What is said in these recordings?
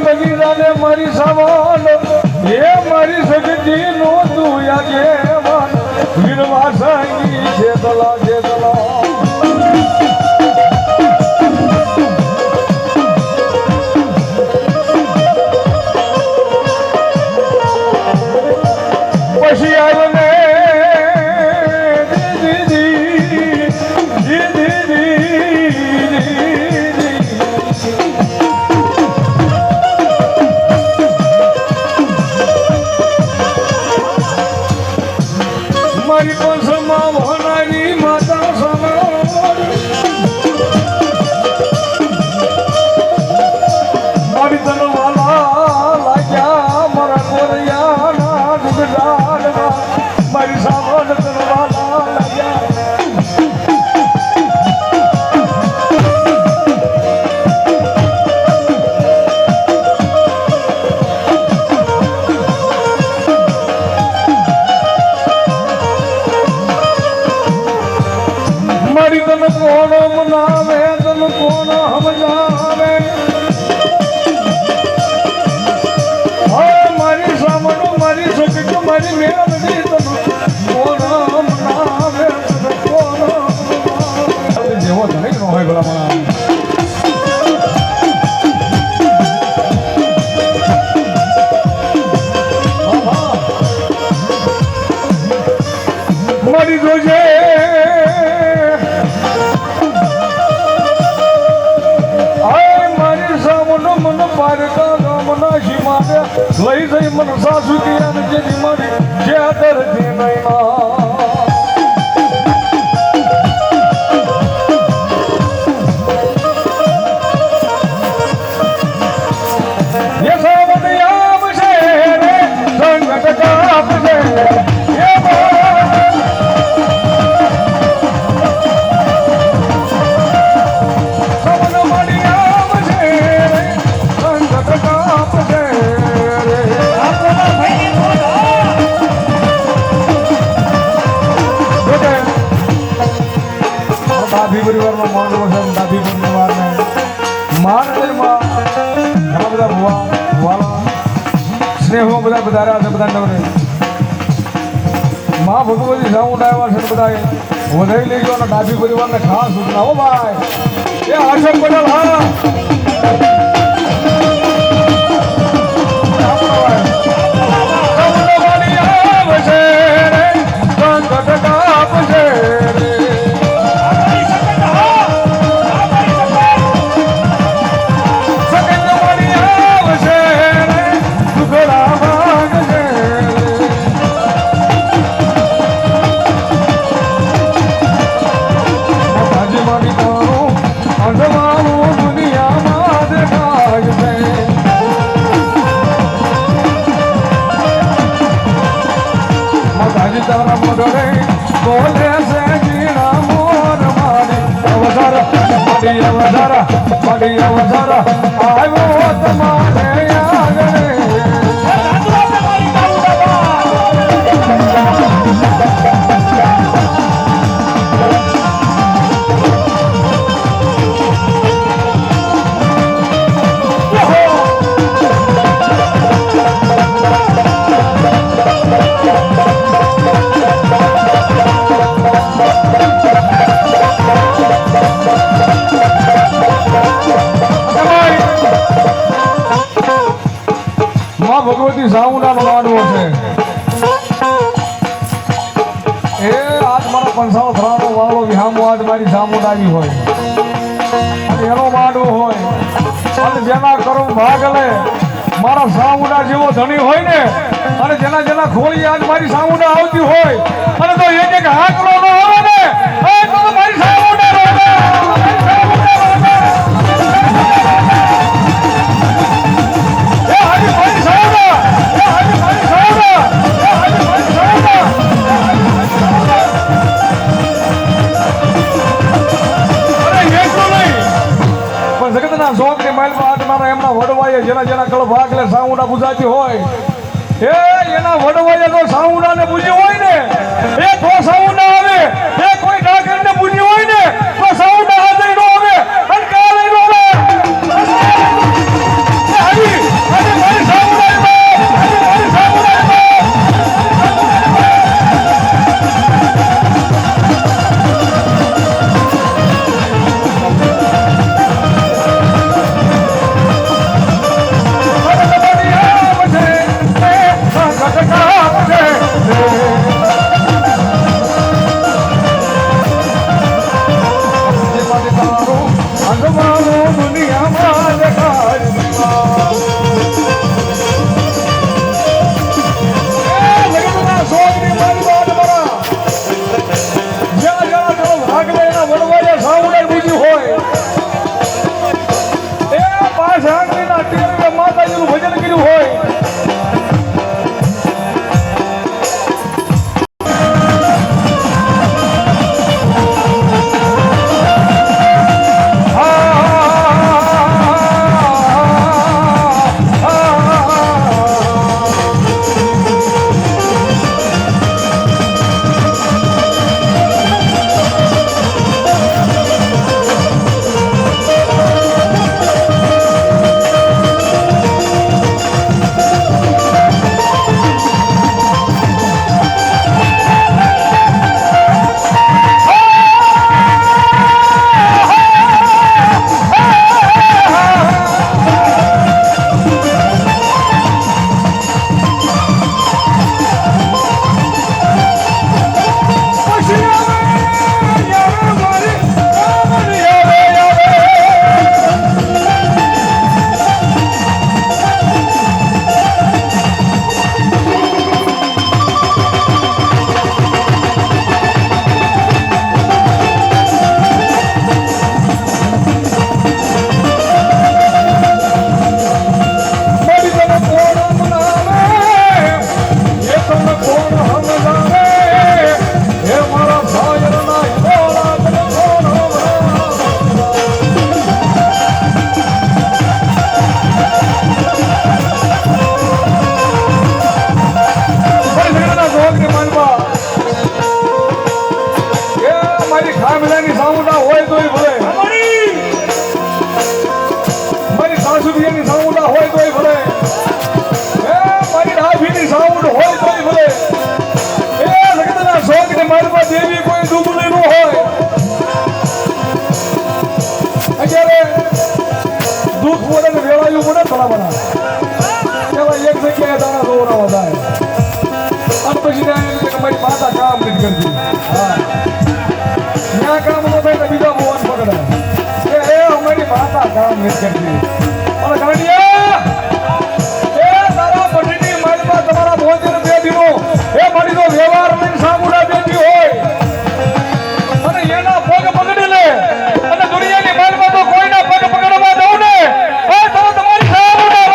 બગીરાને મારી સાવન એ મારી સગતી નો તું યાદ વીરવા સાંગી છે દલા પછી આવ્યો ને મારી પંસમાં ભણારી માતા મારી તન વાલા લાગ્યા મારા કોરિયાના ગુજરાતમાં મારી સાવન તન વાલા લાગ્યા મારી તન કોણ મનાવે તન કોણ સમજાવે મારી સામનો મારી સુખ મારી મેળવી તન કોણ મનાવે તન કોણ જેવો ધણી ન હોય ભલા મારી જોજે મન પારકા ગામના સીમાને લઈ જઈ મન સાસુ કિયાને જેની મારી જે દરજી નૈના ये सब याम से रे संगत काप से ये દાદી પરિવારમાં માંડવો છે દાદી પરિવારને માનવીરમાં ઘણા બધા ભુવાલા સ્નેહમાં બધા વધાર્યા છે બધા નવરે મા ભગવતી સાઉન્ડ આવ્યા છે બધા વધારી લેજો અને દાદી પરિવારને ખાસ સૂચના હો ભાઈ એ હર્ષદ પટેલ હા ભગવતી સાઉન્ડાનો લાડવો છે એ આજ મારા પંસાવ થરાનો વાળો વિહામો આજ મારી સામુંડ આવી હોય અને એનો લાડવો હોય અને જેના કરમ ભાગ લે મારા સામુંડા જેવો ધણી હોય ને અને જેના જેના ખોળી આજ મારી સામુંડા આવતી હોય અને તો એક હાકલો ન આવે ને તો મારી સામુંડા એમના વડવાએ જેના જેના કળ ભાગ લે સાઉન્ડા બુજાતી હોય એ એના વડવાએ તો સાઉન્ડાને બુજી હોય ને એ તો સાઉન્ડા આવે એ કોઈ ડાકરને બુજી હોય ને તો સાઉન્ડા હાજર ભલા એવા એક જગ્યાએ તારા દોરાવા જાય અને પછી ત્યાં એમ કે મારી માતા કામ નથી કરતી હા ત્યાં કામ ન થાય તો બીજા ભગવાન પકડાય એ અમારી માતા કામ નથી કરતી અને ગાંડિયા એ તારા પટીની માલમાં તમારા ભોજન બેઠીનો એ મારી તો વ્યવહાર લઈને સામુડા બેઠી હોય અને એના પગ પકડી લે અને દુનિયાની માલમાં તો કોઈના પગ પકડવા દઉં ને એ તો તમારી સામુડા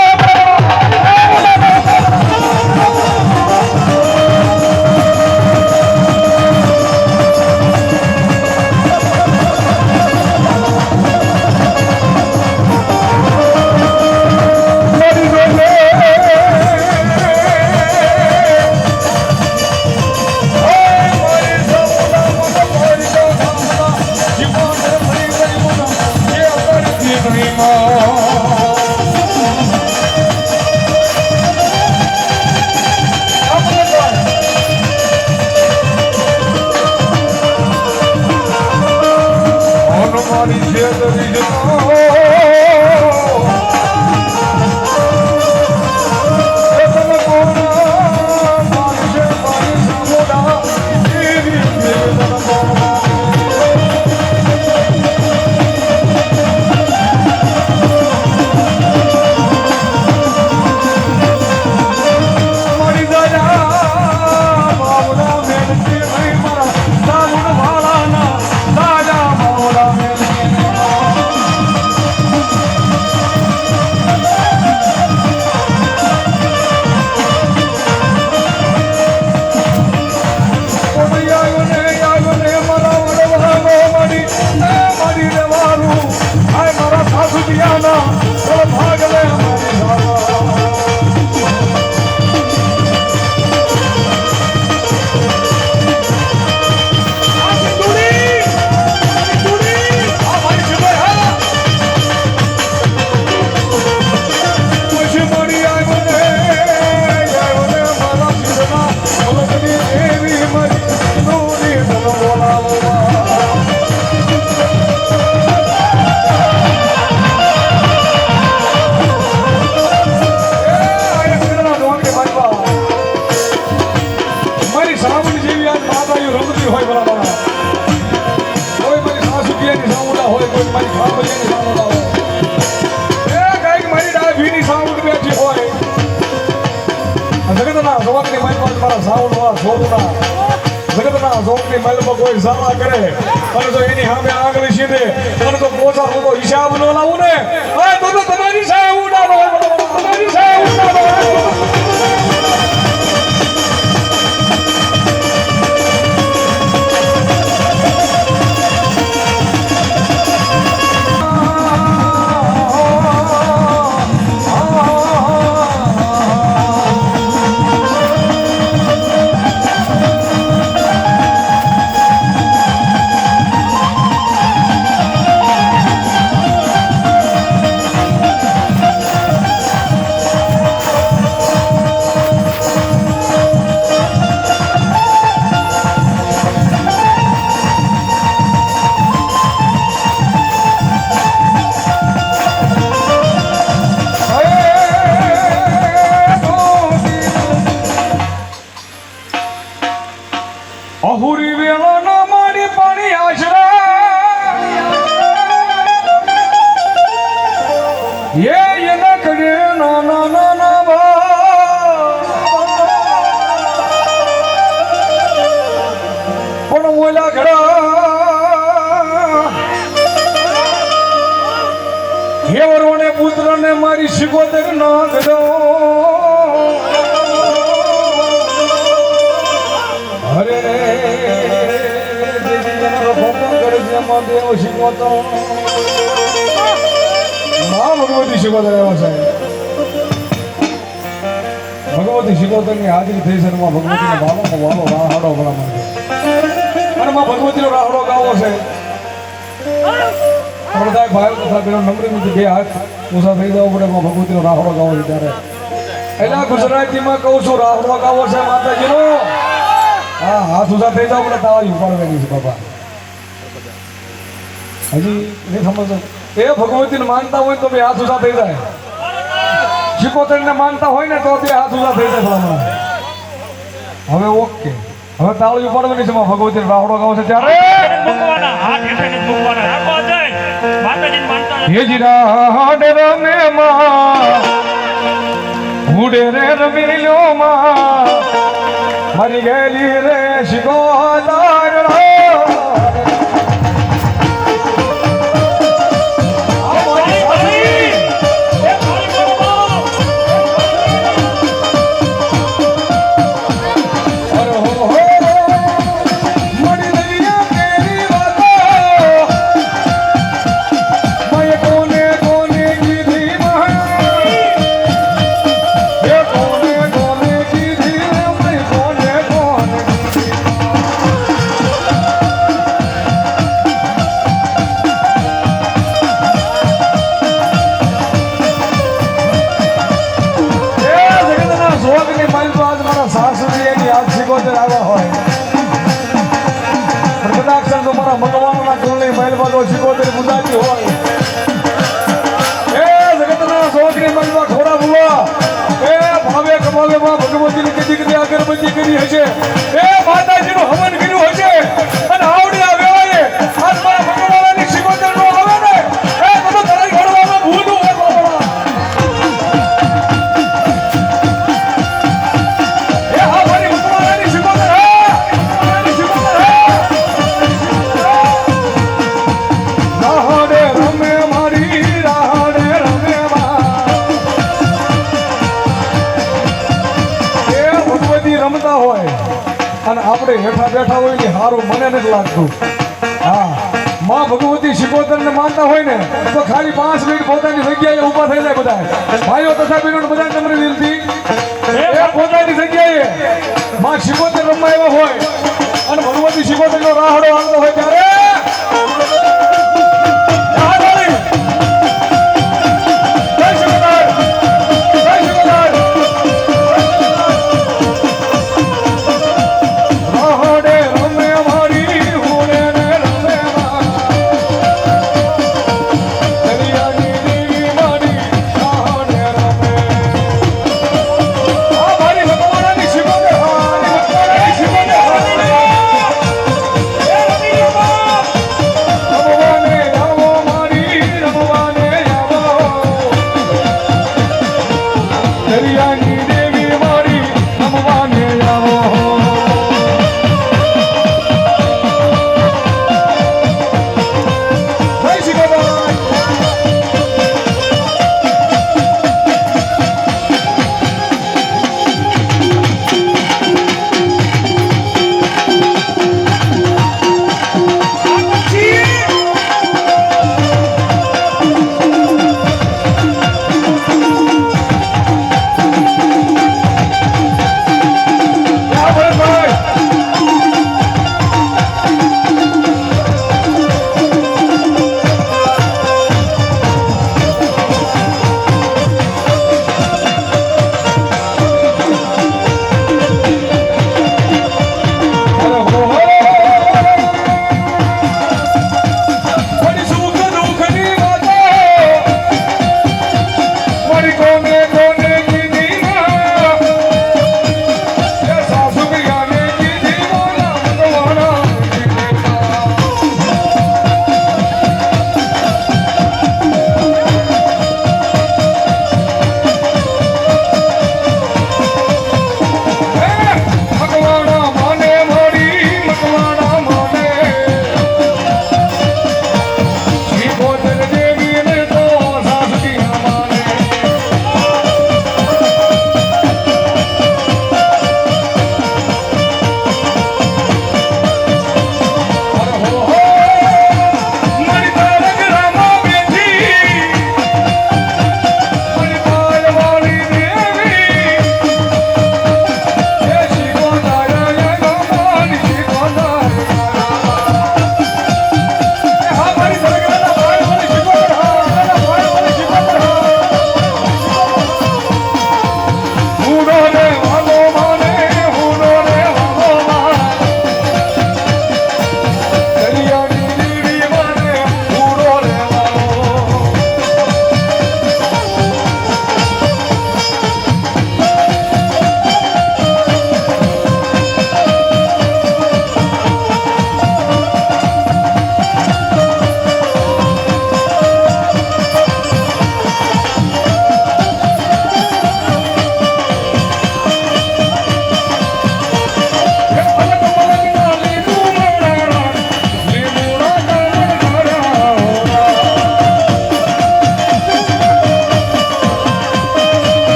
કોઈ સામા કરે અને તો એની સામે આગળ સીધે અને તો પોતા હું તો હિસાબ ન લાવું ને તો તમારી સામે ઉડાડો તમારી સામે ઉડાડો અહુરી વેળો ન મારી પાણી આશરા એના કરે નાના નાના પણ મોલા ઘડા હેવરોને પુત્રને મારી શિકોતર ના ગયો હરે દેવ શિકોતો મા ભગવતી શિકોતર એવા છે ભગવતી શિકોતર ની હાજરી થઈ છે માં ભગવતી નો વાલો રાહડો ભલા માંગે અને માં ભગવતી નો રાહડો ગાવો છે બધા ભાઈ તથા બેનો નમ્રતાથી બે હાથ ઊંચા થઈ જવા પડે માં ભગવતી નો રાહડો ગાવો છે ત્યારે એટલે ગુજરાતીમાં કહું છું રાહડો ગાવો છે માતાજીનો હા હાથ ઊંચા થઈ જાવ પડે તાળી ઉપાડવાની છે બાપા હજી નહીં સમજો એ ભગવતીને માનતા હોય તો બે હાથ ઊંચા થઈ જાય શિકોતરને માનતા હોય ને તો તે હાથ ઉજા થઈ જાય ભલામણ. હવે ઓકે, હવે તાળી ઉપાડવાની છે ભગવતી રાવડો ગાવ છે ત્યારે મૂકવાના હાથ હેઠળ મૂકવાના રાખો જય માતાજીને માનતા નથી. હેજરા હાડ રમે માં ઉડે રે રમીલ્યો માં મરી ગયેલી રે શિકોતર ભગવાનના કુળની મહેલમાં શિકોતર ગુંદાજી હોય એ જગતના શોખની મહેલમાં ખોરા ભૂવા એ ભાવે કમાવે માં ભગવતીની કદી કદી અગરબત્તી કરી હશે એ માતાજીનું હવન કર્યું હશે અને આવડી આ વેવાએ આજ મારા ભગવાનની શિકોતર નો આવે ને એ બધું તારી ઘડવામાં ભૂલું હોય બાબા એ હા મારી ભગવાનની શિકોતર રમતા હોય અને આપણે હેઠા બેઠા હોય ને સારું મને નથી લાગતું. હા માં ભગવતી શિકોતરને માનતા હોય ને તો ખાલી 5 મિનિટ પોતાની જગ્યાએ ઊભા થઈ જાય બધા ભાઈઓ તથા બહેનો બધા નમ્ર વિનંતી